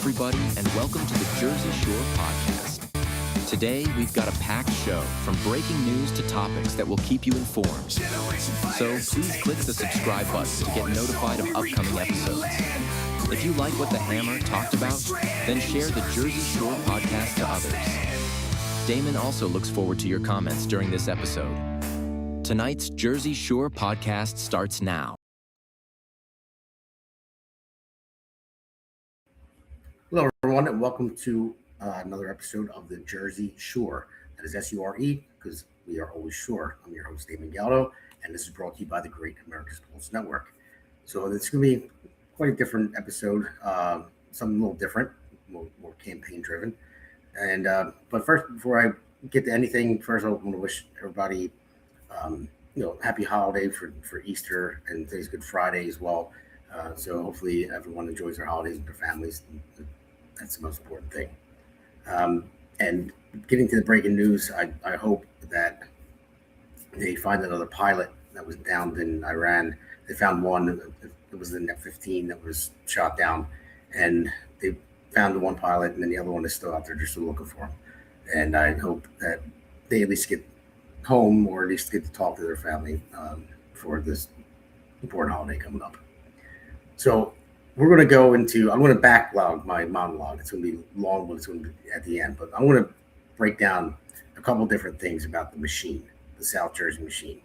everybody, and welcome to the Jersey Shore Podcast. Today, we've got a packed show from breaking news to topics that will keep you informed. So please click the subscribe button to get notified of upcoming episodes. If you like what the Hammer talked about, then share the Jersey Shore Podcast to others. Damon also looks forward to your comments during this episode. Tonight's Jersey Shore Podcast starts now. Hello, everyone, and welcome to another episode of the Jersey Shore. That is S-U-R-E, because we are always sure. I'm your host, Damon Galdo, and this is brought to you by the Great America's Pulse Network. So it's going to be quite a different episode, something a little different, more campaign-driven. And but first, before I get to anything, first I want to wish everybody, happy holiday for Easter, and today's Good Friday as well. So hopefully everyone enjoys their holidays with their families. That's the most important thing. And getting to the breaking news, I hope that they find another pilot that was downed in Iran. They found one. It was the F-15 that was shot down. And they found the one pilot, and then the other one is still out there. They're still looking for him. And I hope that they at least get home, or at least get to talk to their family for this important holiday coming up. So we're going to go into, I'm going to backlog my monologue. It's going to be long, but it's going to be at the end. But I'm going to break down a couple different things about the machine, the South Jersey machine,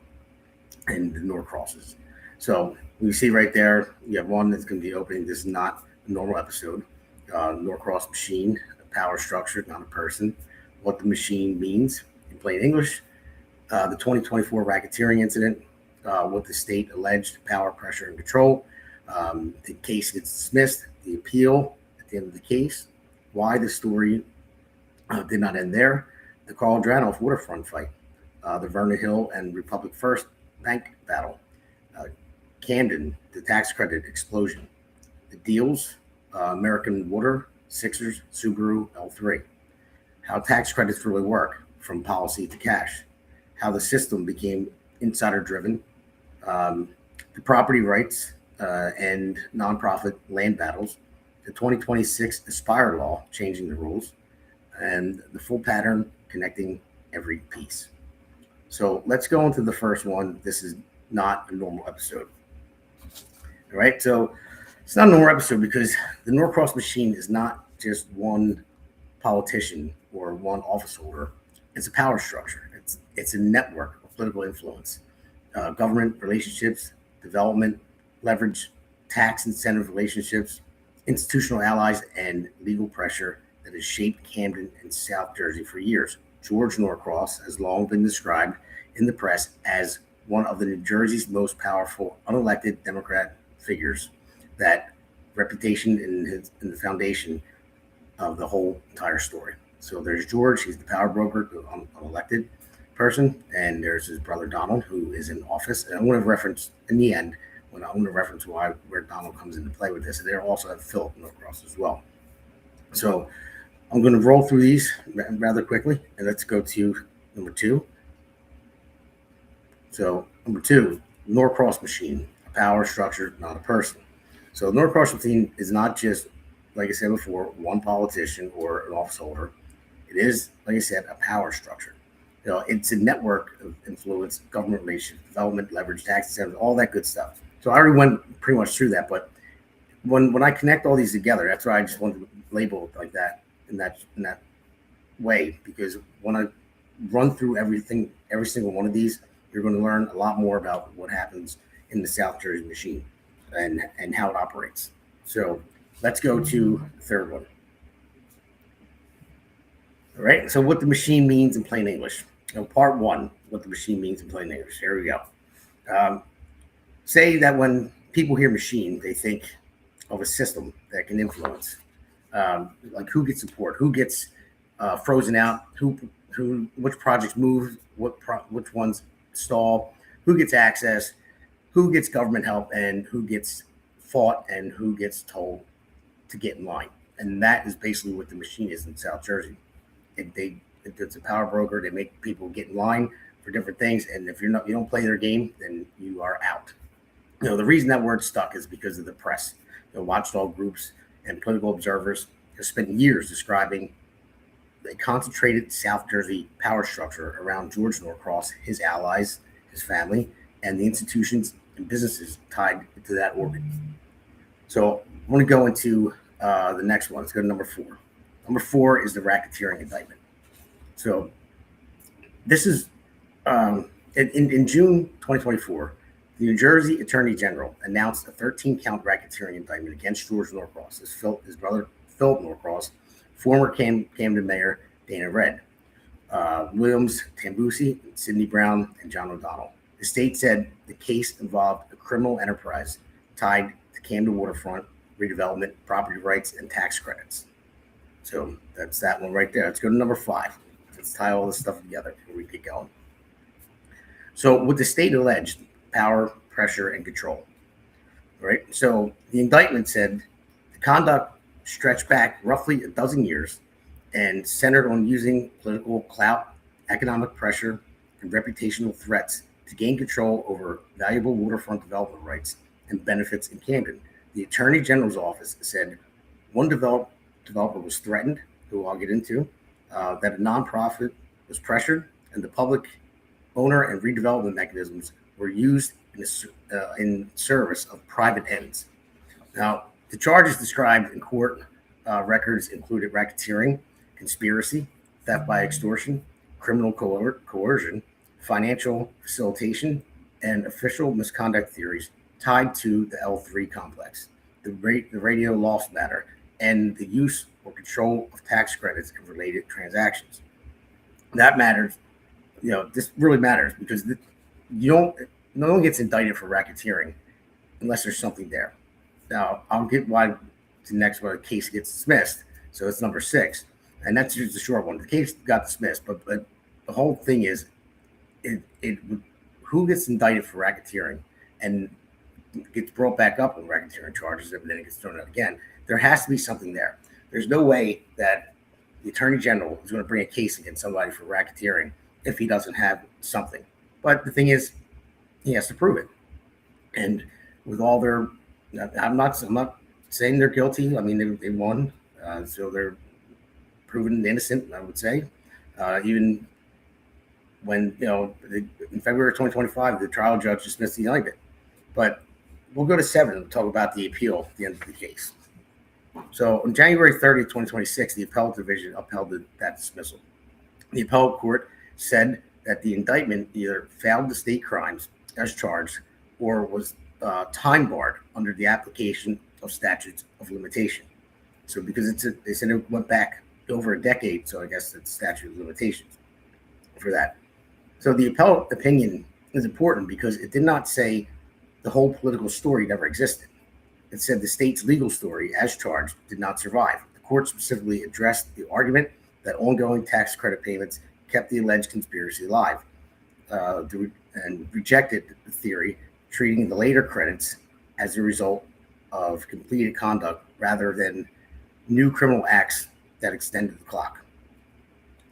and the Norcrosses. So you see right there, you have one that's going to be opening. This is not a normal episode. Norcross machine, a power structure, not a person. What the machine means in plain English. The 2024 racketeering incident, what the state alleged power, pressure, and control. The case gets dismissed, the appeal at the end of the case, why the story did not end there, the Dranoff Waterfront fight, the Vernon Hill and Republic First bank battle, Camden, the tax credit explosion, the deals, American Water, Sixers, Subaru, L3, how tax credits really work from policy to cash, how the system became insider driven, the property rights, and nonprofit land battles, the 2026 Aspire law changing the rules, and the full pattern connecting every piece. So let's go into the first one. This is not a normal episode. All right, so it's not a normal episode because the Norcross machine is not just one politician or one office holder. It's a power structure. It's a network of political influence, government relationships, development, leverage, tax incentive relationships, institutional allies, and legal pressure that has shaped Camden and South Jersey for years. George Norcross has long been described in the press as one of the New Jersey's most powerful unelected Democrat figures. That reputation in the foundation of the whole entire story. So there's George, he's the power broker, the unelected person, and there's his brother Donald, who is in office. And I'm going to reference in the end, when I'm going to reference where Donald comes into play with this. And they also have Philip Norcross as well. So I'm going to roll through these rather quickly, and let's go to number two. So number two, Norcross machine, a power structure, not a person. So Norcross machine is not just, like I said before, one politician or an office holder. It is, like I said, a power structure. It's a network of influence, government relations, development, leverage, tax incentives, all that good stuff. So I already went pretty much through that, but when I connect all these together, that's why I just wanted to label it like that in that way, because when I run through everything, every single one of these, you're going to learn a lot more about what happens in the South Jersey machine and how it operates. So let's go to the third one. All right. So what the machine means in plain English. Part one, what the machine means in plain English. Here we go. Say that when people hear machine, they think of a system that can influence, like who gets support, who gets frozen out, which projects move, which ones stall, who gets access, who gets government help, and who gets fought, and who gets told to get in line. And that is basically what the machine is in South Jersey. It's a power broker. They make people get in line for different things, and if you don't play their game, then you are out. The reason that word stuck is because of the press, watchdog groups and political observers has spent years describing a concentrated South Jersey power structure around George Norcross, his allies, his family, and the institutions and businesses tied to that orbit. So I want to go into the next one. Let's go to number 4. Number 4 is the Racketeering Indictment. So this is in June 2024, the New Jersey Attorney General announced a 13-count racketeering indictment against George Norcross, his brother Philip Norcross, former Camden Mayor Dana Red, Williams Tambusi, Sidney Brown, and John O'Donnell. The state said the case involved a criminal enterprise tied to Camden Waterfront redevelopment, property rights, and tax credits. So that's that one right there. Let's go to number 5. Let's tie all this stuff together before we get going. So what the state alleged: power, pressure, and control. Right? So the indictment said the conduct stretched back roughly a dozen years and centered on using political clout, economic pressure, and reputational threats to gain control over valuable waterfront development rights and benefits in Camden. The Attorney General's office said one developer was threatened, who I'll get into, that a nonprofit was pressured, and the public owner and redevelopment mechanisms were used in service of private ends. Now, the charges described in court records included racketeering, conspiracy, theft by extortion, criminal coercion, financial facilitation, and official misconduct theories tied to the L3 complex, the radio loss matter, and the use or control of tax credits and related transactions. That matters. This really matters because no one gets indicted for racketeering unless there's something there. Now, I'll get why the next one, the case gets dismissed. So it's number 6. And that's just a short one. The case got dismissed, but the whole thing is who gets indicted for racketeering and gets brought back up on racketeering charges, and then it gets thrown out again. There has to be something there. There's no way that the Attorney General is going to bring a case against somebody for racketeering if he doesn't have something. But the thing is, he has to prove it. And with all their, I'm not saying they're guilty. I mean, they won, so they're proven innocent, I would say. Even when, in February 2025, the trial judge dismissed the indictment. But we'll go to 7 and talk about the appeal at the end of the case. So on January 30th, 2026, the appellate division upheld that dismissal. The appellate court said that the indictment either found the state crimes as charged or was time barred under the application of statutes of limitation. So because they said it went back over a decade, so I guess it's statute of limitations for that. So the appellate opinion is important because it did not say the whole political story never existed. It said the state's legal story, as charged, did not survive. The court specifically addressed the argument that ongoing tax credit payments kept the alleged conspiracy alive, and rejected the theory, treating the later credits as a result of completed conduct rather than new criminal acts that extended the clock.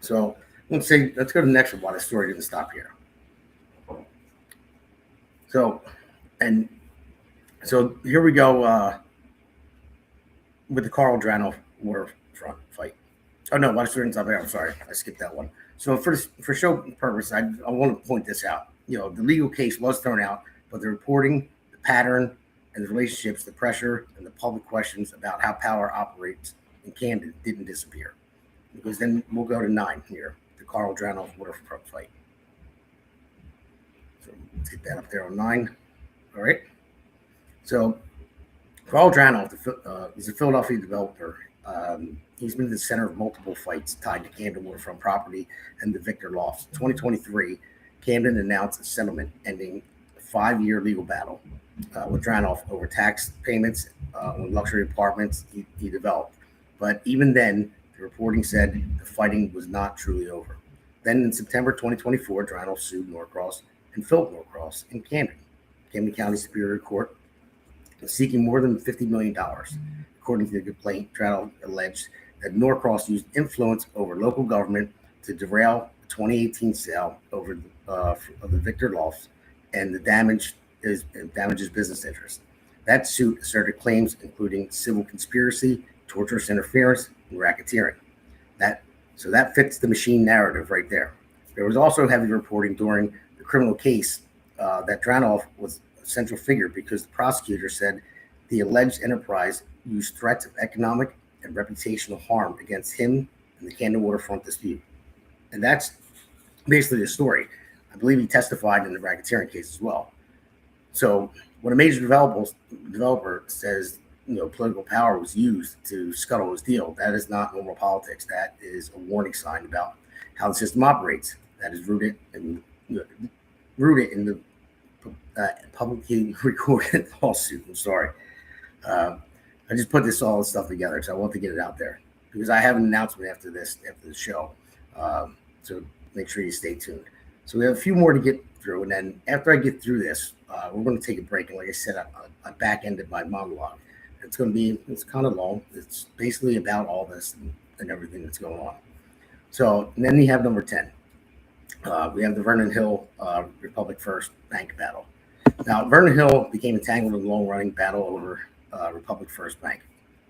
So let's go to the next one. Why the story didn't stop here. So here we go with the Carl Dranoff Waterfront fight. Oh no, why the story didn't stop here? I'm sorry, I skipped that one. So for show purpose, I want to point this out. The legal case was thrown out, but the reporting, the pattern, and the relationships, the pressure, and the public questions about how power operates in Camden didn't disappear. Because then we'll go to 9 here, the Carl Dranoff Waterfront fight. So let's get that up there on 9. All right. So Carl Dranoff is a Philadelphia developer. He's been at the center of multiple fights tied to Camden Waterfront property and the Victor Lofts. 2023, Camden announced a settlement ending a 5-year legal battle with Dranoff over tax payments on luxury apartments he developed. But even then, the reporting said the fighting was not truly over. Then in September 2024, Dranoff sued Norcross and Philip Norcross in Camden County Superior Court, seeking more than $50 million. According to the complaint, Dranoff alleged that Norcross used influence over local government to derail the 2018 sale of the Victor Lofts and damage his business interests. That suit asserted claims including civil conspiracy, torturous interference, and racketeering. So that fits the machine narrative right there. There was also heavy reporting during the criminal case that Dranoff was a central figure because the prosecutor said the alleged enterprise used threats of economic and reputational harm against him in the Camden Waterfront dispute. And that's basically the story. I believe he testified in the racketeering case as well. So when a major developer says, political power was used to scuttle his deal, that is not normal politics. That is a warning sign about how the system operates. That is rooted in the publicly recorded lawsuit. I'm sorry. I just put all this stuff together because I want to get it out there because I have an announcement after the show. So make sure you stay tuned. So we have a few more to get through, and then after I get through this, we're going to take a break. And like I said, I back-ended my monologue. It's kind of long. It's basically about all this and everything that's going on. So, and then you have number 10. We have the Vernon Hill Republic First Bank battle. Now, Vernon Hill became entangled in a long-running battle over Republic First Bank.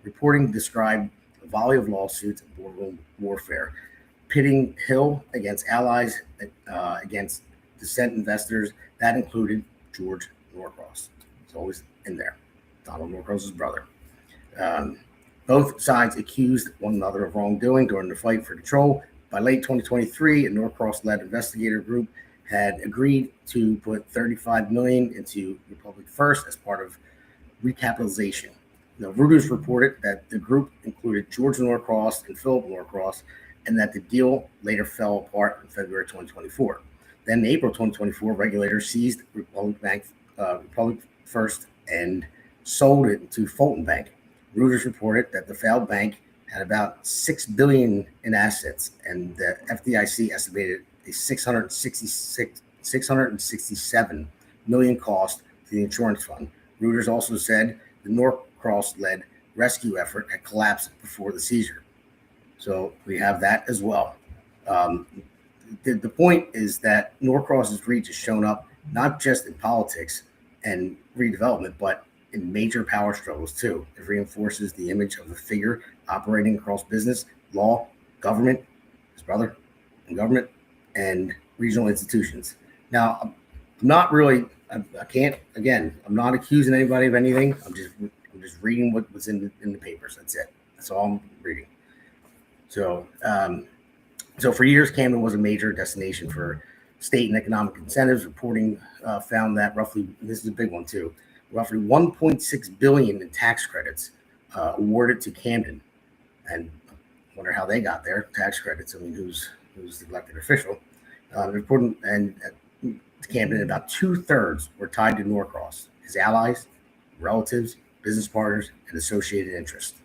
Reporting described a volley of lawsuits and boardroom warfare, pitting Hill against allies, against dissent investors. That included George Norcross. He's always in there. Donald Norcross's brother. Both sides accused one another of wrongdoing during the fight for control. By late 2023, a Norcross-led investigator group had agreed to put $35 million into Republic First as part of recapitalization. Now, Reuters reported that the group included George Norcross and Philip Norcross, and that the deal later fell apart in February 2024. Then in April 2024, regulators seized Republic First and sold it to Fulton Bank. Reuters reported that the failed bank had about $6 billion in assets, and the FDIC estimated a $667 million cost to the insurance fund. Reuters also said the Norcross-led rescue effort had collapsed before the seizure. So we have that as well. The point is that Norcross's reach has shown up not just in politics and redevelopment, but in major power struggles too. It reinforces the image of a figure operating across business, law, government, his brother, and government, and regional institutions. Now, I'm not really, I can't, again, I'm not accusing anybody of anything. I'm just reading what was in the papers. That's it. That's all I'm reading. So for years, Camden was a major destination for state and economic incentives. Reporting found that this is a big one too, roughly $1.6 billion in tax credits awarded to Camden. And I wonder how they got their tax credits. I mean, who's the elected official? Reporting and Camden, about 2/3 were tied to Norcross, his allies, relatives, business partners, and associated interests.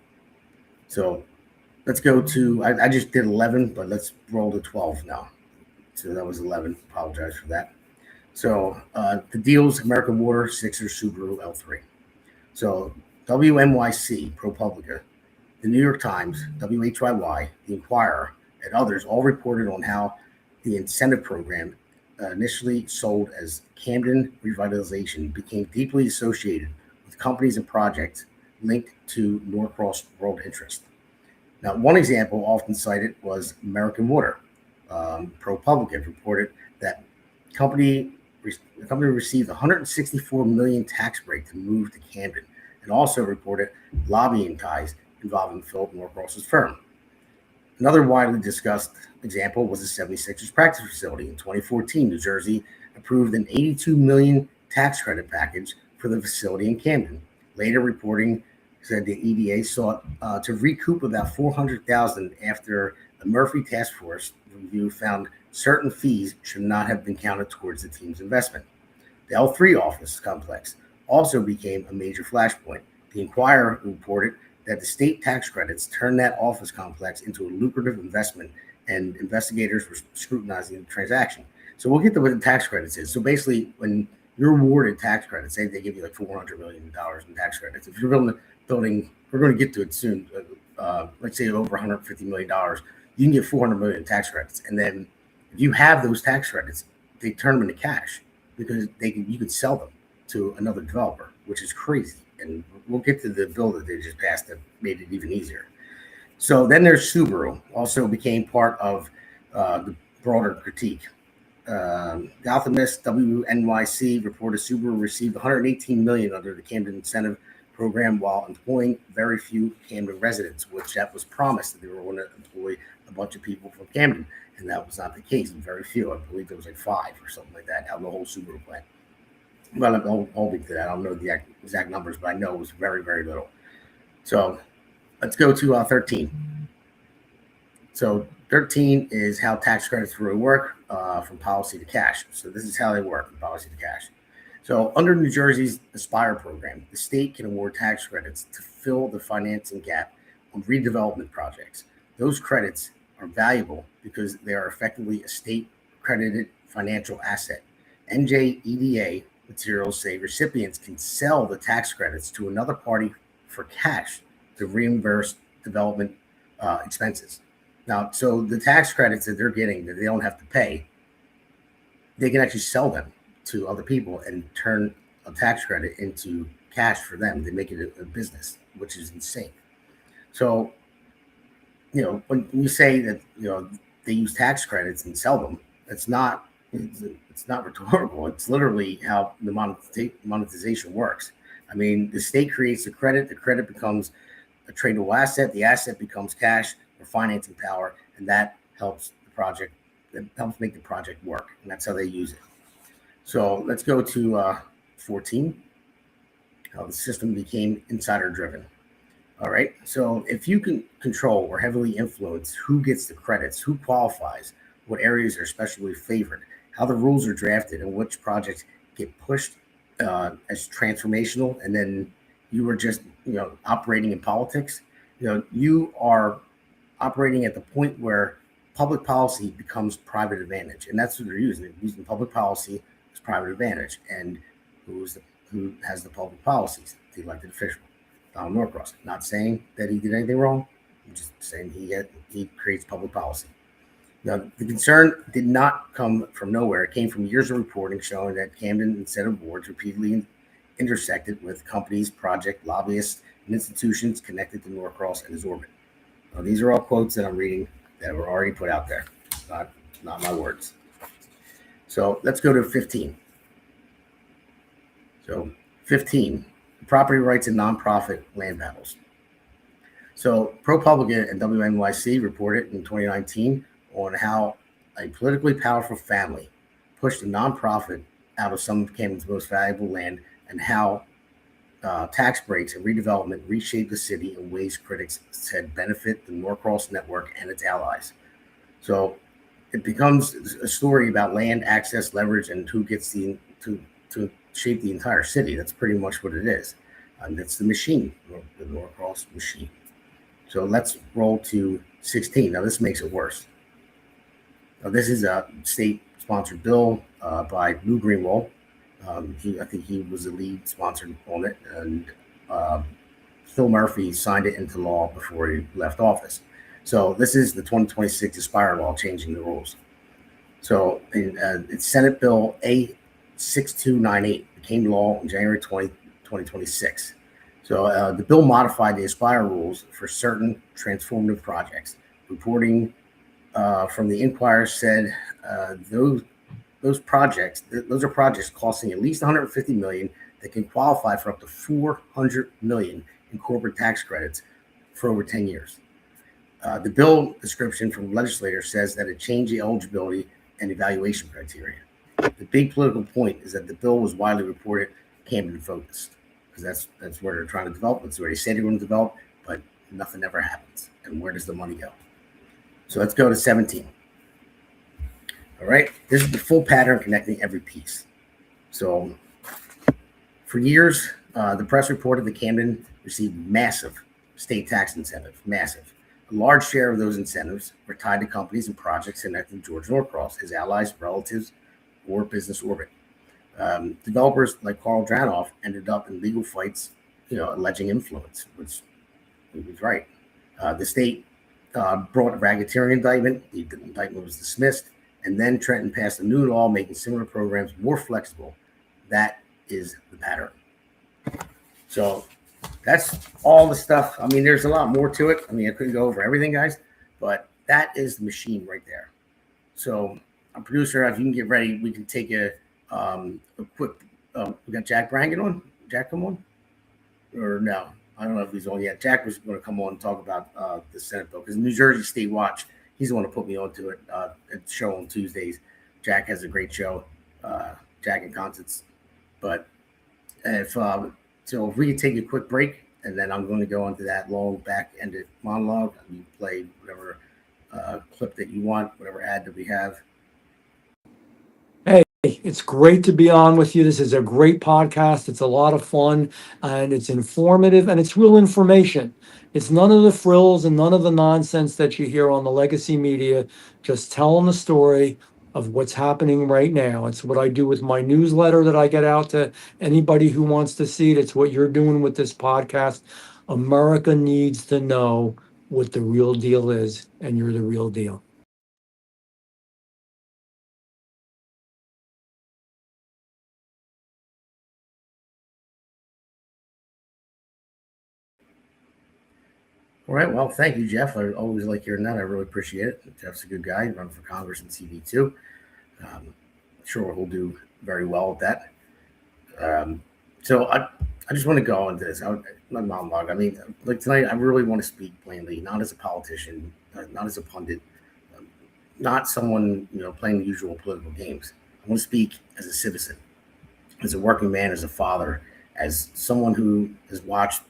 So let's go to, I just did 11, but let's roll to 12 now. So that was 11. Apologize for that. So the deals: American Water, Sixers, Subaru, L3. So WNYC, ProPublica, the New York Times, WHYY, the Inquirer, and others all reported on how the incentive program, initially sold as Camden Revitalization, became deeply associated with companies and projects linked to Norcross world interest. Now, one example often cited was American Water. ProPublica reported that the company received $164 million tax break to move to Camden, and also reported lobbying ties involving Philip Norcross's firm. Another widely discussed example was the 76ers practice facility. In 2014, New Jersey approved an $82 million tax credit package for the facility in Camden. Later reporting said the EDA sought to recoup about $400,000 after the Murphy Task Force review found certain fees should not have been counted towards the team's investment. The L3 office complex also became a major flashpoint. The Inquirer reported that the state tax credits turned that office complex into a lucrative investment, and investigators were scrutinizing the transaction. So we'll get to what the tax credits is. So basically, when you're awarded tax credits, say they give you like $400 million in tax credits. If you're building, we're going to get to it soon. Let's say over $150 million, you can get $400 million in tax credits. And then if you have those tax credits, they turn them into cash because you could sell them to another developer, which is crazy. And we'll get to the bill that they just passed that made it even easier. So then there's Subaru, also became part of the broader critique. Gothamist WNYC reported Subaru received $118 million under the Camden incentive program while employing very few Camden residents, which that was promised that they were going to employ a bunch of people from Camden, and that was not the case. Very few. I believe there was like 5 or something like that out of the whole Subaru plant. Well, I'm holding to that. I don't know the exact numbers, but I know it was very, very little. So let's go to 13. So 13 is how tax credits really work from policy to cash. So this is how they work from policy to cash. So under New Jersey's Aspire program, the state can award tax credits to fill the financing gap on redevelopment projects. Those credits are valuable because they are effectively a state-credited financial asset. NJEDA materials say recipients can sell the tax credits to another party for cash to reimburse development expenses. Now, so the tax credits that they're getting that they don't have to pay, they can actually sell them to other people and turn a tax credit into cash for them. They make it a business, which is insane. So, when you say that, they use tax credits and sell them, it's not rhetorical. It's literally how the monetization works. I mean, the state creates the credit becomes a tradable asset, the asset becomes cash or financing power, and that helps the project, that helps make the project work, and that's how they use it. So let's go to 14, how the system became insider driven. All right, so if you can control or heavily influence who gets the credits, who qualifies, what areas are especially favored, how the rules are drafted, and which projects get pushed as transformational, and then you are just operating in politics, you are operating at the point where public policy becomes private advantage, and that's what they're using. They're using public policy as private advantage, and who has the public policies? The elected official, Donald Norcross. Not saying that he did anything wrong. I'm just saying he creates public policy. Now, the concern did not come from nowhere. It came from years of reporting showing that Camden incentive boards repeatedly intersected with companies, project lobbyists, and institutions connected to Norcross and his orbit. Now, these are all quotes that I'm reading that were already put out there, not my words. So let's go to 15. So 15, property rights and nonprofit land battles. So ProPublica and WNYC reported in 2019 on how a politically powerful family pushed a nonprofit out of some of Camden's most valuable land, and how tax breaks and redevelopment reshaped the city in ways critics said benefit the Norcross network and its allies. So it becomes a story about land access, leverage, and who gets to shape the entire city. That's pretty much what it is. That's the machine, the Norcross machine. So let's roll to 16. Now this makes it worse. Now, this is a state-sponsored bill by Lou Greenwald. I think he was the lead sponsor on it, and Phil Murphy signed it into law before he left office. So this is the 2026 Aspire law changing the rules. So it's Senate Bill A6298 became law on January 20, 2026. So the bill modified the Aspire rules for certain transformative projects. Reporting from the Inquirer said those are projects costing at least $150 million that can qualify for up to $400 million in corporate tax credits for over 10 years. The bill description from legislators says that it changed the eligibility and evaluation criteria. The big political point is that the bill was widely reported Camden focused, because that's where they're trying to develop. That's where they say they're going to develop, but nothing ever happens. And where does the money go? So let's go to 17. All right, this is the full pattern connecting every piece. So for years, the press reported that Camden received massive state tax incentives, massive. A large share of those incentives were tied to companies and projects connected to George Norcross, his allies, relatives, or business orbit. Developers like Carl Dranoff ended up in legal fights, alleging influence, which he was right. The state brought a racketeering indictment. The indictment was dismissed. And then Trenton passed a new law making similar programs more flexible. That is the pattern. So that's all the stuff. I mean, there's a lot more to it. I mean, I couldn't go over everything, guys, but that is the machine right there. So, our producer, if you can get ready, we can take a quick. We got Jack Brangan on. Jack, come on, or no? I don't know if he's on yet. Jack was going to come on and talk about the Senate bill because New Jersey State Watch. He's the one to put me onto it. At the show on Tuesdays. Jack has a great show. Jack and Constance. But if we can take a quick break, and then I'm going to go into that long back-ended monologue. You play whatever clip that you want, whatever ad that we have. Hey, it's great to be on with you. This is a great podcast. It's a lot of fun, and it's informative, and it's real information. It's none of the frills and none of the nonsense that you hear on the legacy media. Just telling the story of what's happening right now. It's what I do with my newsletter that I get out to anybody who wants to see it. It's what you're doing with this podcast. America needs to know what the real deal is, and you're the real deal. All right. Well, thank you, Jeff. I always like hearing that. I really appreciate it. Jeff's a good guy. He runs for Congress and CV too. Sure, he'll do very well with that. So I just want to go into this. My monologue. I mean, like tonight, I really want to speak plainly, not as a politician, not as a pundit, not someone playing the usual political games. I want to speak as a citizen, as a working man, as a father, as someone who has watched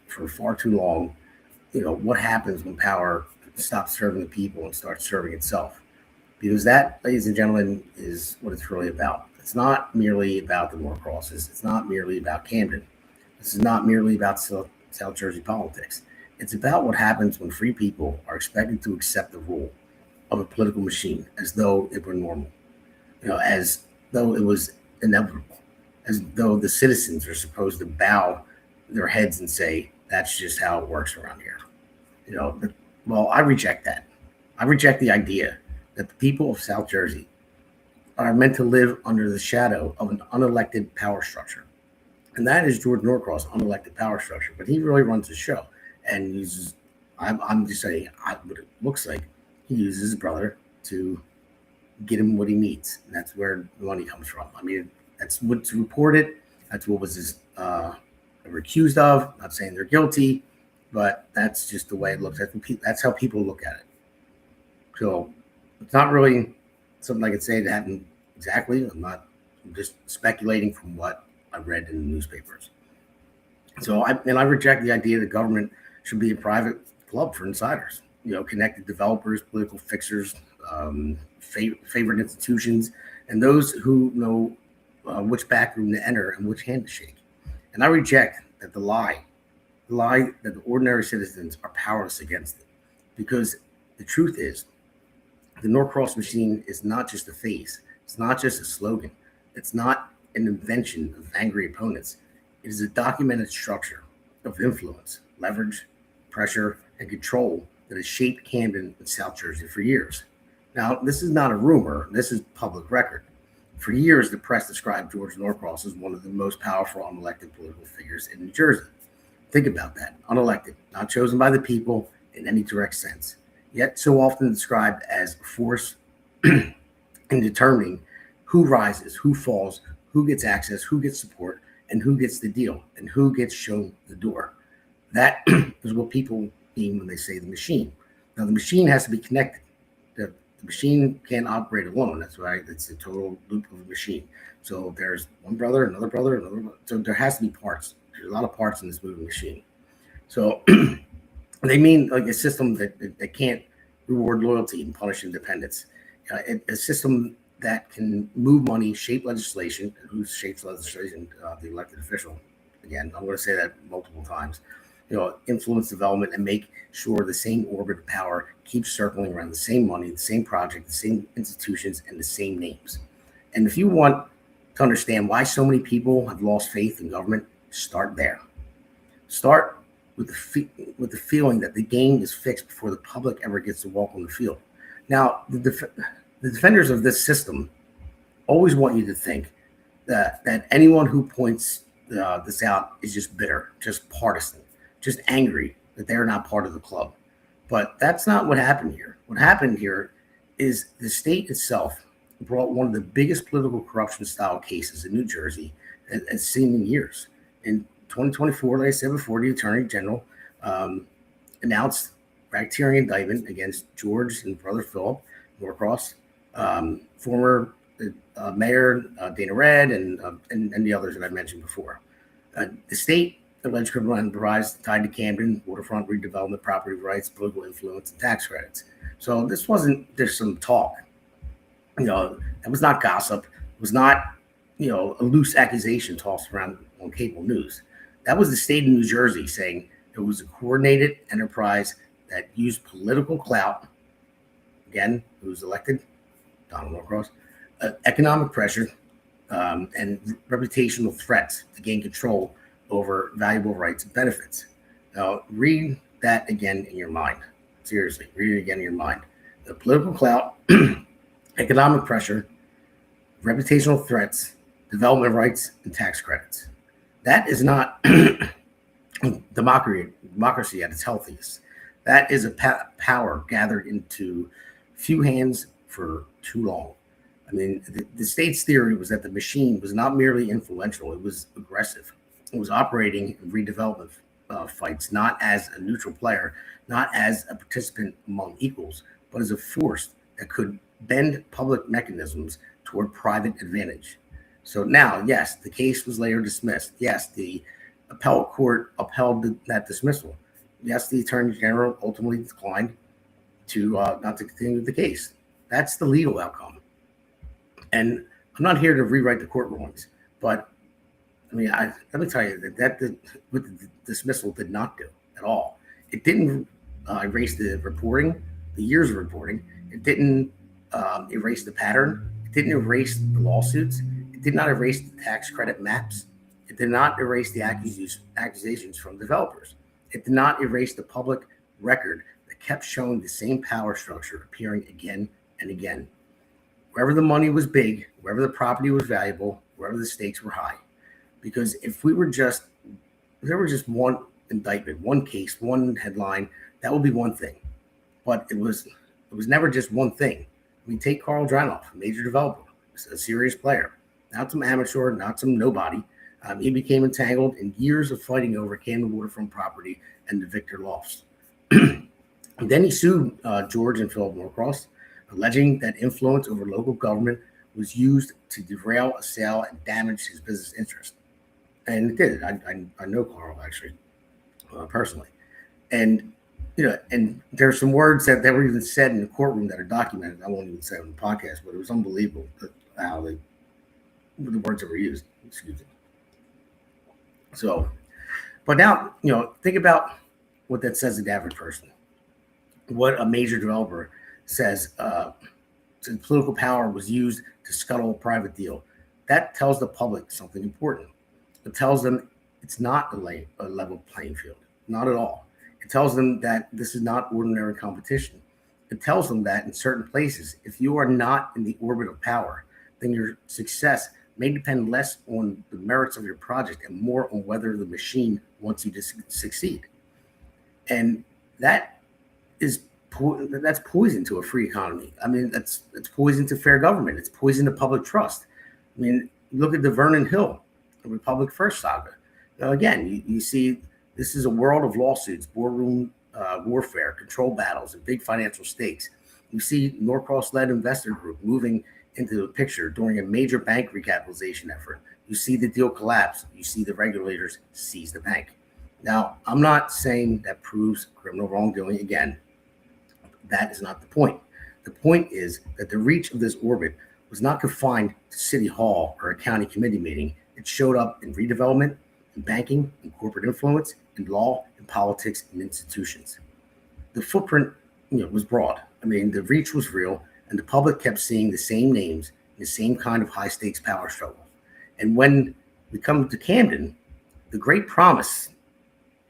for far too long. What happens when power stops serving the people and starts serving itself? Because that, ladies and gentlemen, is what it's really about. It's not merely about the Norcrosses. It's not merely about Camden. This is not merely about South Jersey politics. It's about what happens when free people are expected to accept the rule of a political machine as though it were normal, as though it was inevitable, as though the citizens are supposed to bow their heads and say, that's just how it works around here. Well, I reject that. I reject the idea that the people of South Jersey are meant to live under the shadow of an unelected power structure. And that is George Norcross' unelected power structure. But he really runs the show and uses, I'm just saying, what it looks like, he uses his brother to get him what he needs. And that's where the money comes from. I mean, that's what's reported. That's what was were accused of. Not saying they're guilty, but that's just the way it looks. That's how people look at it. So it's not really something I could say that happened exactly. I'm just speculating from what I read in the newspapers. So I reject the idea that government should be a private club for insiders. Connected developers, political fixers, favorite institutions, and those who know which back room to enter and which hand to shake. And I reject that the lie that the ordinary citizens are powerless against it. Because the truth is, the Norcross machine is not just a phase. It's not just a slogan. It's not an invention of angry opponents. It is a documented structure of influence, leverage, pressure, and control that has shaped Camden and South Jersey for years. Now, this is not a rumor. This is public record. For years, the press described George Norcross as one of the most powerful unelected political figures in New Jersey. Think about that. Unelected, not chosen by the people in any direct sense, yet so often described as a force in determining who rises, who falls, who gets access, who gets support, and who gets the deal, and who gets shown the door. That is what people mean when they say the machine. Now, the machine has to be connected. The machine can't operate alone. That's right. It's a total loop of a machine. So there's one brother, another brother, another brother. So there has to be parts. There's a lot of parts in this moving machine. So they mean like a system that can't reward loyalty and punish independence. A system that can move money, shape legislation. Who shapes legislation? The elected official. Again, I'm going to say that multiple times. Influence development and make sure the same orbit of power keeps circling around the same money, the same project, the same institutions, and the same names. And if you want to understand why so many people have lost faith in government, start there. Start with the feeling that the game is fixed before the public ever gets to walk on the field. Now, the defenders of this system always want you to think that anyone who points this out is just bitter, just partisan, just angry that they're not part of the club. But that's not what happened here. What happened here is the state itself brought one of the biggest political corruption style cases in New Jersey as seen in years. In 2024, like I said before, the Attorney General announced Racketeering Indictment against George and brother Philip Norcross, former Mayor Dana Red, and the others that I mentioned before. The state alleged criminal enterprise tied to Camden, waterfront redevelopment, property rights, political influence, and tax credits. So this wasn't just some talk. That was not gossip. It was not, a loose accusation tossed around on cable news. That was the state of New Jersey saying it was a coordinated enterprise that used political clout. Again, who was elected? Donald Norcross. Economic pressure and reputational threats to gain control over valuable rights and benefits. Now, read that again in your mind. Seriously, read it again in your mind. The political clout, economic pressure, reputational threats, development rights, and tax credits. That is not democracy at its healthiest. That is a power gathered into few hands for too long. I mean, the state's theory was that the machine was not merely influential, it was aggressive. It was operating in redevelopment fights, not as a neutral player, not as a participant among equals, but as a force that could bend public mechanisms toward private advantage. So now, yes, the case was later dismissed. Yes, the appellate court upheld that dismissal. Yes, the Attorney General ultimately declined to not to continue the case. That's the legal outcome. And I'm not here to rewrite the court rulings, but I mean, let me tell you that what the dismissal did not do at all. It didn't erase the reporting, the years of reporting. It didn't erase the pattern. It didn't erase the lawsuits. It did not erase the tax credit maps. It did not erase the accusations from developers. It did not erase the public record that kept showing the same power structure appearing again and again. Wherever the money was big, wherever the property was valuable, wherever the stakes were high. Because if there were just one indictment, one case, one headline, that would be one thing. But it was never just one thing. I mean, take Carl Dranoff, a major developer, a serious player, not some amateur, not some nobody. He became entangled in years of fighting over Camden waterfront property and the Victor lofts. And then he sued George and Philip Norcross, alleging that influence over local government was used to derail a sale and damage his business interest. And it did. I know Carl actually, personally. And and there's some words that were even said in the courtroom that are documented. I won't even say on the podcast, but it was unbelievable how the words that were used. Excuse me. So, but now, think about what that says to the average person. What a major developer says, political power was used to scuttle a private deal. That tells the public something important. It tells them it's not a level playing field, not at all. It tells them that this is not ordinary competition. It tells them that in certain places, if you are not in the orbit of power, then your success may depend less on the merits of your project and more on whether the machine wants you to succeed. And that's poison to a free economy. I mean, that's poison to fair government. It's poison to public trust. I mean, look at the Vernon Hill, the Republic First saga. Now, again, you see this is a world of lawsuits, boardroom warfare, control battles, and big financial stakes. You see Norcross-led investor group moving into the picture during a major bank recapitalization effort. You see the deal collapse. You see the regulators seize the bank. Now, I'm not saying that proves criminal wrongdoing again. That is not the point. The point is that the reach of this orbit was not confined to City Hall or a county committee meeting. It showed up in redevelopment, in banking, in corporate influence, in law, in politics, and institutions. The footprint, was broad. I mean, the reach was real, and the public kept seeing the same names, the same kind of high-stakes power struggle. And when we come to Camden, the great promise,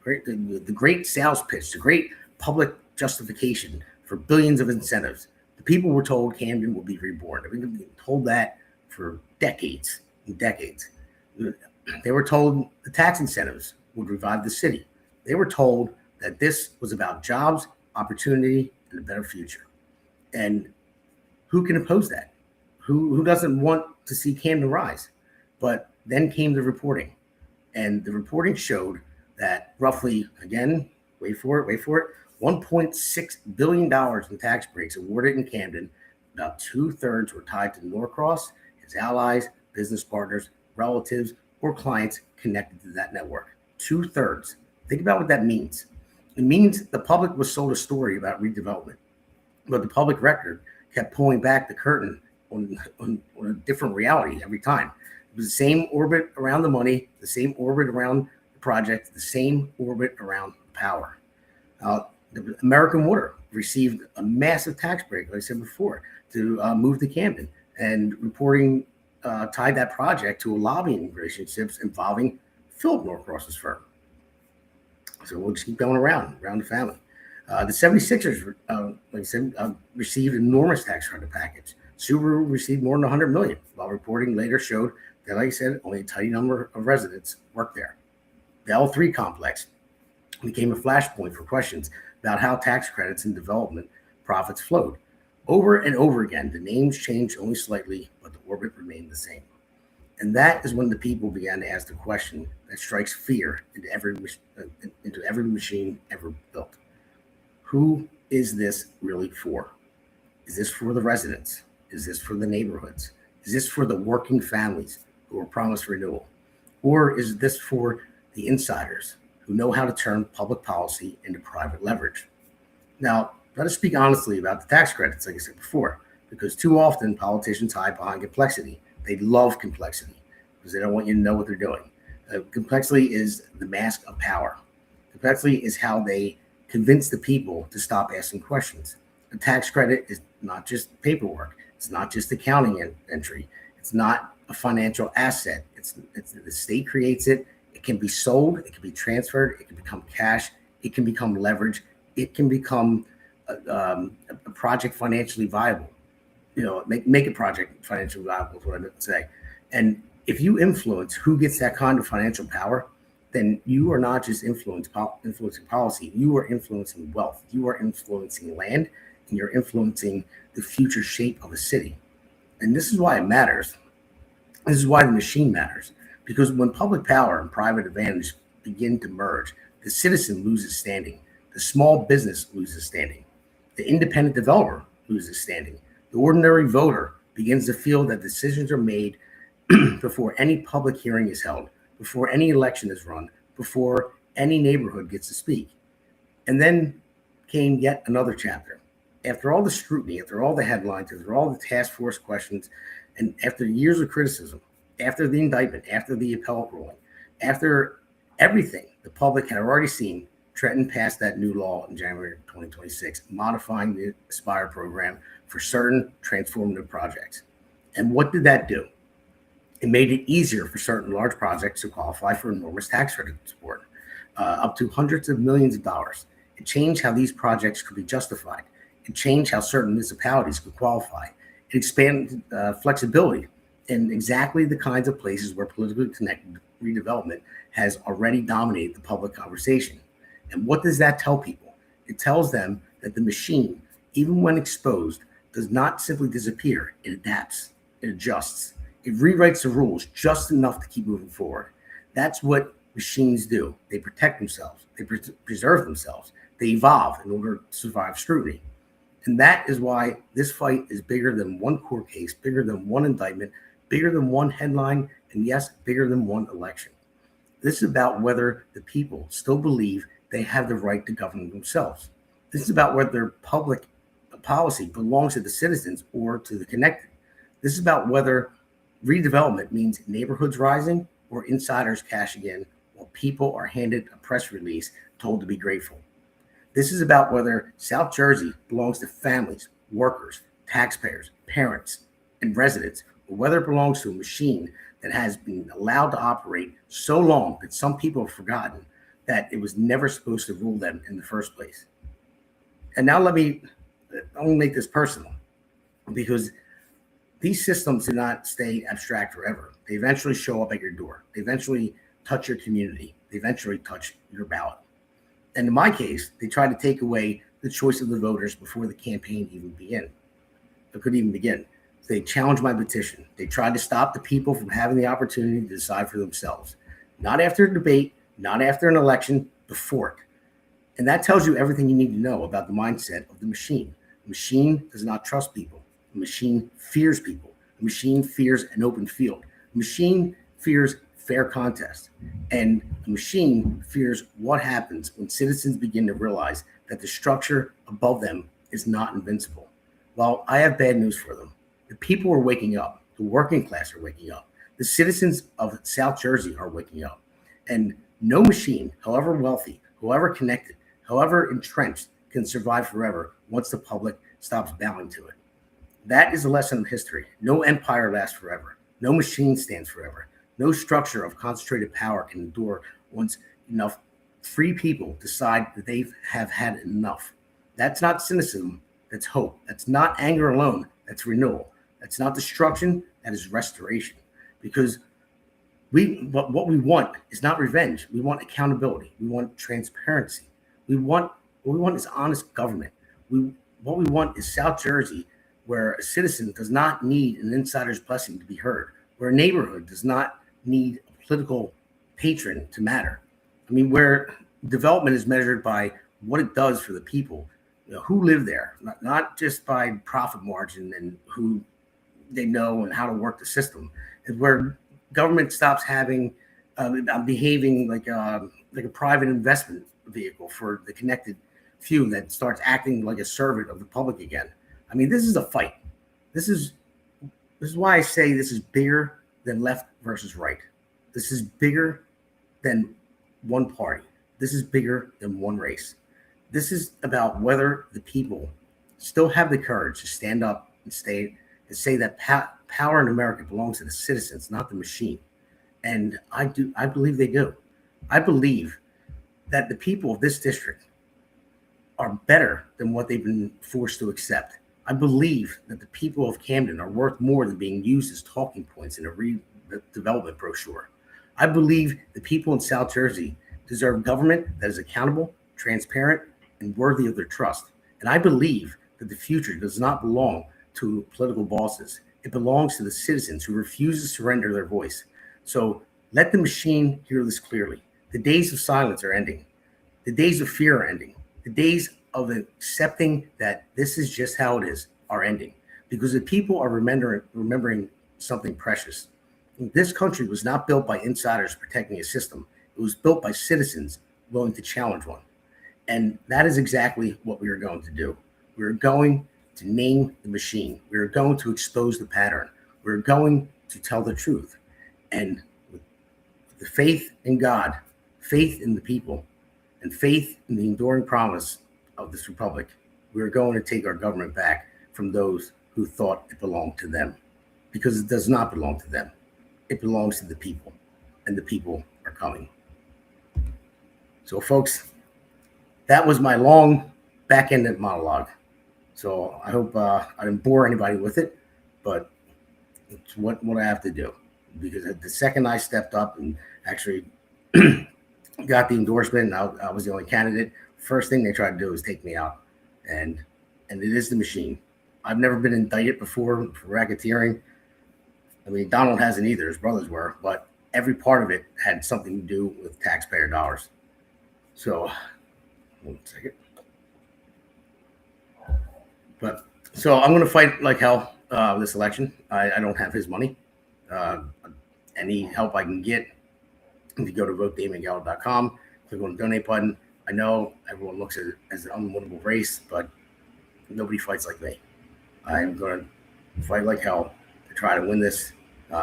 the great sales pitch, the great public justification for billions of incentives, the people were told Camden will be reborn. I mean, they've been told that for decades and decades. They were told the tax incentives would revive the city. They were told that this was about jobs, opportunity, and a better future. And who can oppose that? Who doesn't want to see Camden rise? But then came the reporting. And the reporting showed that roughly, again, wait for it, $1.6 billion in tax breaks awarded in Camden. About 2/3 were tied to Norcross, his allies, business partners, relatives, or clients connected to that network. 2/3. Think about what that means. It means the public was sold a story about redevelopment, but the public record kept pulling back the curtain on a different reality every time. It was the same orbit around the money, the same orbit around the project, the same orbit around power. The American Water received a massive tax break, like I said before, to move to Camden, and reporting tied that project to a lobbying relationships involving Philip Norcross's firm. So we'll just keep going around the family. The 76ers, like I said, received an enormous tax credit package. Subaru received more than $100 million, while reporting later showed that, like I said, only a tiny number of residents worked there. The L3 complex became a flashpoint for questions about how tax credits and development profits flowed. Over and over again, the names changed only slightly, but the orbit remained the same. And that is when the people began to ask the question that strikes fear into every machine ever built. Who is this really for? Is this for the residents? Is this for the neighborhoods? Is this for the working families who were promised renewal? Or is this for the insiders who know how to turn public policy into private leverage? Now, let us speak honestly about the tax credits, like I said before, because too often politicians hide behind complexity. They love complexity because they don't want you to know what they're doing. Complexity is the mask of power. Complexity is how they convince the people to stop asking questions. A tax credit is not just paperwork. It's not just accounting entry. It's not a financial asset. It's the state creates it. It can be sold. It can be transferred. It can become cash. It can become leverage. It can become a project financially viable. Make a project financially viable is what I meant to say. And if you influence who gets that kind of financial power, then you are not just influencing policy. You are influencing wealth. You are influencing land, and you're influencing the future shape of a city. And this is why it matters. This is why the machine matters. Because when public power and private advantage begin to merge, the citizen loses standing. The small business loses standing. The independent developer loses standing. The ordinary voter begins to feel that decisions are made before any public hearing is held, before any election is run, before any neighborhood gets to speak. And then came yet another chapter. After all the scrutiny, after all the headlines, after all the task force questions, and after years of criticism, after the indictment, after the appellate ruling, after everything the public had already seen, Trenton passed that new law in January 2026, modifying the Aspire program for certain transformative projects. And what did that do? It made it easier for certain large projects to qualify for enormous tax credit support, up to hundreds of millions of dollars. It changed how these projects could be justified. It changed how certain municipalities could qualify. It expanded flexibility in exactly the kinds of places where politically connected redevelopment has already dominated the public conversation. And what does that tell people? It tells them that the machine, even when exposed, does not simply disappear. It adapts, it adjusts, it rewrites the rules just enough to keep moving forward. That's what machines do. They protect themselves, they preserve themselves, they evolve in order to survive scrutiny. And that is why this fight is bigger than one court case, bigger than one indictment, bigger than one headline, and yes, bigger than one election. This is about whether the people still believe they have the right to govern themselves. This is about whether public policy belongs to the citizens or to the connected. This is about whether redevelopment means neighborhoods rising or insiders cashing in while people are handed a press release told to be grateful. This is about whether South Jersey belongs to families, workers, taxpayers, parents, and residents, or whether it belongs to a machine that has been allowed to operate so long that some people have forgotten that it was never supposed to rule them in the first place. And now I'll make this personal, because these systems do not stay abstract forever. They eventually show up at your door. They eventually touch your community. They eventually touch your ballot. And in my case, they tried to take away the choice of the voters before the campaign could even begin. They challenged my petition. They tried to stop the people from having the opportunity to decide for themselves. Not after a debate, not after an election, before it. And that tells you everything you need to know about the mindset of the machine. The machine does not trust people. The machine fears people. The machine fears an open field. The machine fears fair contest. And the machine fears what happens when citizens begin to realize that the structure above them is not invincible. Well, I have bad news for them. The people are waking up. The working class are waking up. The citizens of South Jersey are waking up. And no machine, however wealthy, however connected, however entrenched, can survive forever once the public stops bowing to it. That is a lesson of history. No empire lasts forever. No machine stands forever. No structure of concentrated power can endure once enough free people decide that they have had enough. That's not cynicism. That's hope. That's not anger alone. That's renewal. That's not destruction. That is restoration. Because what we want is not revenge. We want accountability. We want transparency. What we want is honest government. What we want is South Jersey, where a citizen does not need an insider's blessing to be heard, where a neighborhood does not need a political patron to matter. I mean, where development is measured by what it does for the people, who live there, not just by profit margin and who they know and how to work the system. It's where government stops behaving like a private investment vehicle for the connected few that starts acting like a servant of the public again. I mean, this is a fight. This is why I say this is bigger than left versus right. This is bigger than one party. This is bigger than one race. This is about whether the people still have the courage to stand up and say that power in America belongs to the citizens, not the machine. And I believe they do. I believe that the people of this district are better than what they've been forced to accept. I believe that the people of Camden are worth more than being used as talking points in a redevelopment brochure. I believe the people in South Jersey deserve government that is accountable, transparent, and worthy of their trust. And I believe that the future does not belong to political bosses. It belongs to the citizens who refuse to surrender their voice. So let the machine hear this clearly. The days of silence are ending. The days of fear are ending. The days of accepting that this is just how it is are ending, because the people are remembering something precious. This country was not built by insiders protecting a system. It was built by citizens willing to challenge one. And that is exactly what we are going to do. We're going to name the machine. We're going to expose the pattern. We're going to tell the truth. And with the faith in God, faith in the people, and faith in the enduring promise of this republic, we're going to take our government back from those who thought it belonged to them, because it does not belong to them. It belongs to the people, and the people are coming. So, folks, that was my long back-ended monologue. So I hope I didn't bore anybody with it, but it's what I have to do. Because the second I stepped up and actually got the endorsement, and I was the only candidate, first thing they tried to do is take me out. And it is the machine. I've never been indicted before for racketeering. I mean, Donald hasn't either. His brothers were, but every part of it had something to do with taxpayer dollars. So, 1 second. But so I'm going to fight like hell this election. I don't have his money. Any help I can get, if you go to votedamongaldo.com, click on the donate button. I know everyone looks at it as an unwinnable race, but nobody fights like me. I'm going to fight like hell to try to win this.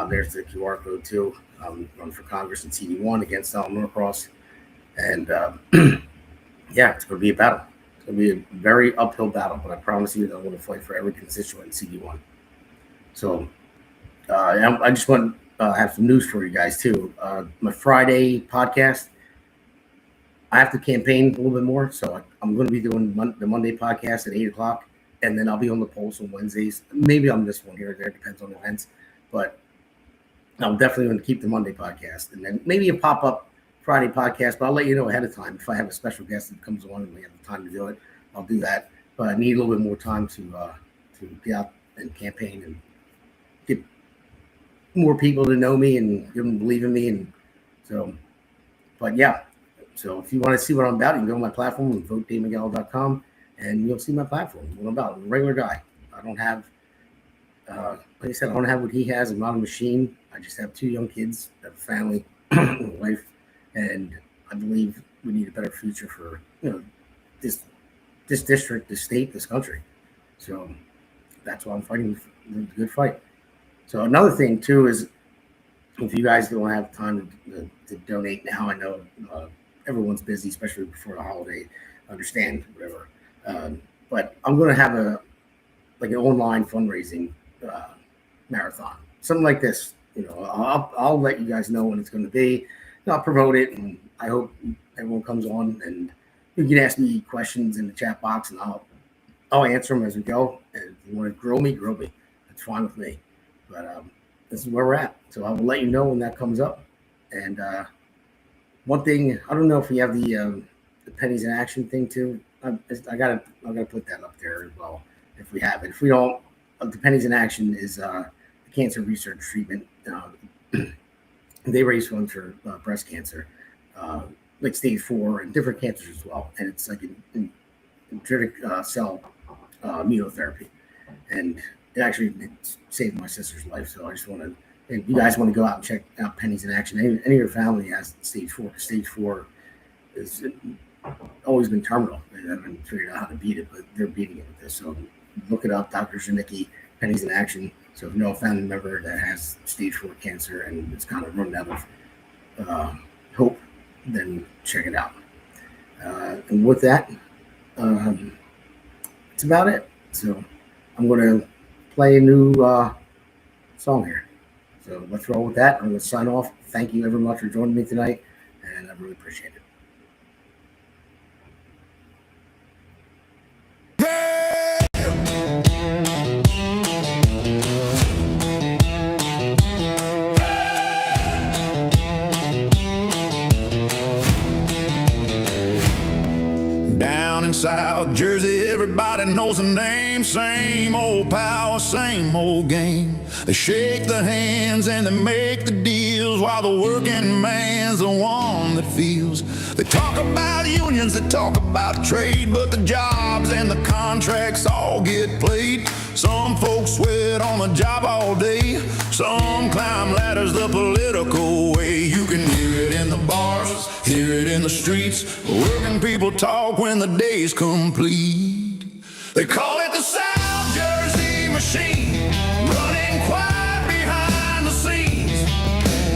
There's the QR code too. I'm running for Congress in CD1 against Norcross. And yeah, it's going to be a battle. It's going to be a very uphill battle, but I promise you that I'm going to fight for every constituent in CD1. So I just want to have some news for you guys too. My Friday podcast, I have to campaign a little bit more, so I'm going to be doing the Monday podcast at 8 o'clock. and then I'll be on the Pulse on Wednesdays. Maybe on this one here or there, depends on events. But I'm definitely going to keep the Monday podcast, and then maybe a pop-up Friday podcast, but I'll let you know ahead of time. If I have a special guest that comes on and we have the time to do it, I'll do that. But I need a little bit more time to get out and campaign and get more people to know me and give them believe in me. And so, but yeah. So if you want to see what I'm about, you can go on my platform and votedamongallo.com, and you'll see my platform, what I'm about. I'm a regular guy. I don't have, like I said, I don't have what he has. I'm not a machine. I just have 2 young kids, a family, a wife, and I believe we need a better future for this district, this state, this country. So that's why I'm fighting the good fight. So another thing too is, if you guys don't have time to donate now, I know everyone's busy, especially before the holiday. I understand, whatever. But I'm going to have an online fundraising marathon, something like this. I'll let you guys know when it's going to be. I'll promote it, and I hope everyone comes on, and you can ask me questions in the chat box, and I'll answer them as we go. And if you want to grill me, that's fine with me. But this is where we're at. So I will let you know when that comes up. And one thing, I don't know if we have the pennies in action thing too. I gotta put that up there as well if we have it. If we don't, the pennies in action is the cancer research treatment. They raise funds for breast cancer, like stage 4 and different cancers as well. And it's like an dendritic cell immunotherapy, and it saved my sister's life. So I just want to, if you guys want to go out and check out pennies in action, any of your family has stage 4. Stage 4 is always been terminal. They haven't figured out how to beat it, but they're beating it with this. So look it up, Dr. Janicki, pennies in action. So if you know a family member that has stage 4 cancer and it's kind of run out of hope, then check it out. And with that, that's about it. So I'm going to play a new song here. So let's roll with that. I'm going to sign off. Thank you very much for joining me tonight, and I really appreciate it. Down in South Jersey, everybody knows the name. Same old power, same old game. They shake the hands and they make the deals, while the working man's the one that feels. They talk about unions, they talk about trade, but the jobs and the contracts all get played. Some folks sweat on the job all day, some climb ladders the political way. You can hear it in the bars, hear it in the streets. Working people talk when the day's complete. They call it the South Jersey machine, running quiet behind the scenes.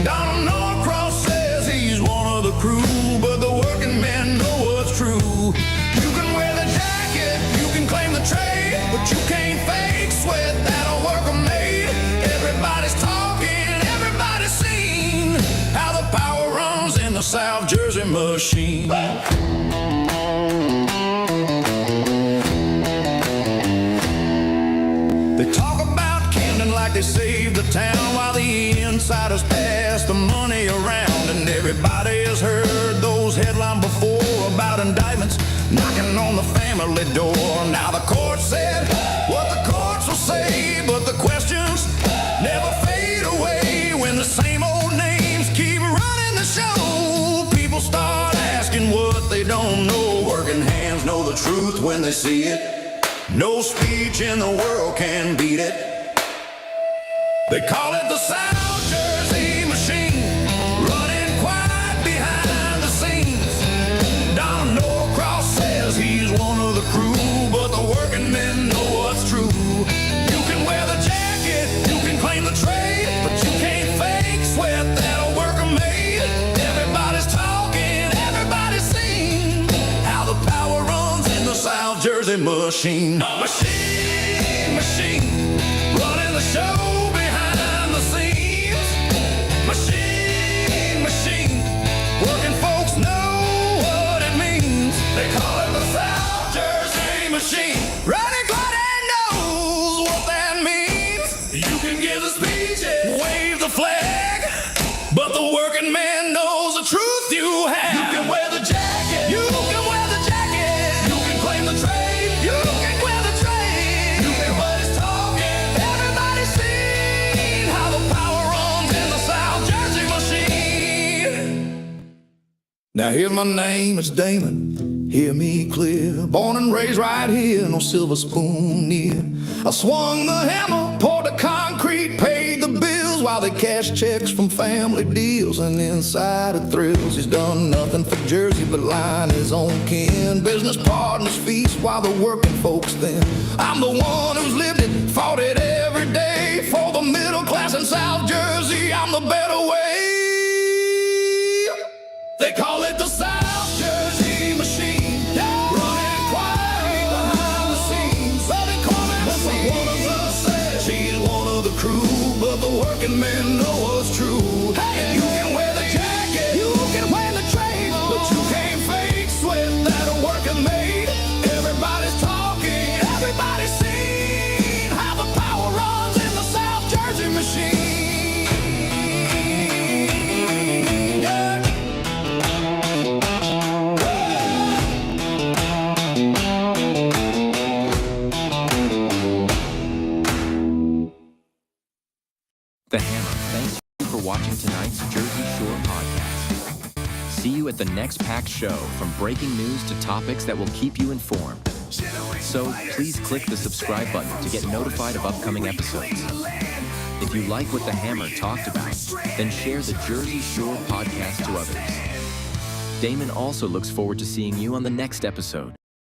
Norcross says he's one of the crew, but the working men know what's true. You can wear the jacket, you can claim the trade, but you can't fake sweat that a worker made. Everybody's talking, everybody's seen how the power runs in the South Jersey machine. They talk about Camden like they saved the town, while the insiders pass the money around. And everybody has heard those headlines before about indictments knocking on the family door. Now the court said what the courts will say, but the questions never fade away. When the same old names keep running the show, people start asking what they don't know. Working hands know the truth when they see it. No speech in the world can beat it. They call it the South Jersey machine, running quiet behind the scenes. Norcross says he's one of the crew, but the working men know what's true. You can wear the jacket, you can claim the trade, but you can't fake sweat that a worker made. Everybody's talking, everybody's seen how the power runs in the South Jersey machine. Machine, running the show behind the scenes. Machine, working folks know what it means. They call it the South Jersey machine, running quiet brag, but the working man knows the truth you have. You can wear the jacket, you can wear the jacket, you can claim the trade, you can wear the trade. Everybody's talking, everybody's seen how the power runs in the South Jersey machine. Now here's my name, it's Damon, hear me clear. Born and raised right here, no silver spoon near. I swung the hammer, poured the concrete, paid the bills while they cashed checks from family deals. And inside of thrills, he's done nothing for Jersey but line his own kin. Business partners feast while the working folks thin. I'm the one who's lived it, fought it every day. For the middle class in South Jersey, I'm the better way. They call it the South Jersey machine. Running quiet behind the scenes. Loving corner, that's what one of us said. She's one of the crew, but the working men know what's true. Hey, you can wear the jacket, you can wear the trade, but you can't fake sweat that a working made. Everybody's talking, everybody's seen how the power runs in the South Jersey machine. Yeah. The Hammer thanks you for watching tonight's Jersey Shore podcast. See you at the next packed show, from breaking news to topics that will keep you informed. So please click the subscribe button to get notified of upcoming episodes. If you like what the Hammer talked about, then share the Jersey Shore podcast to others. Damon also looks forward to seeing you on the next episode.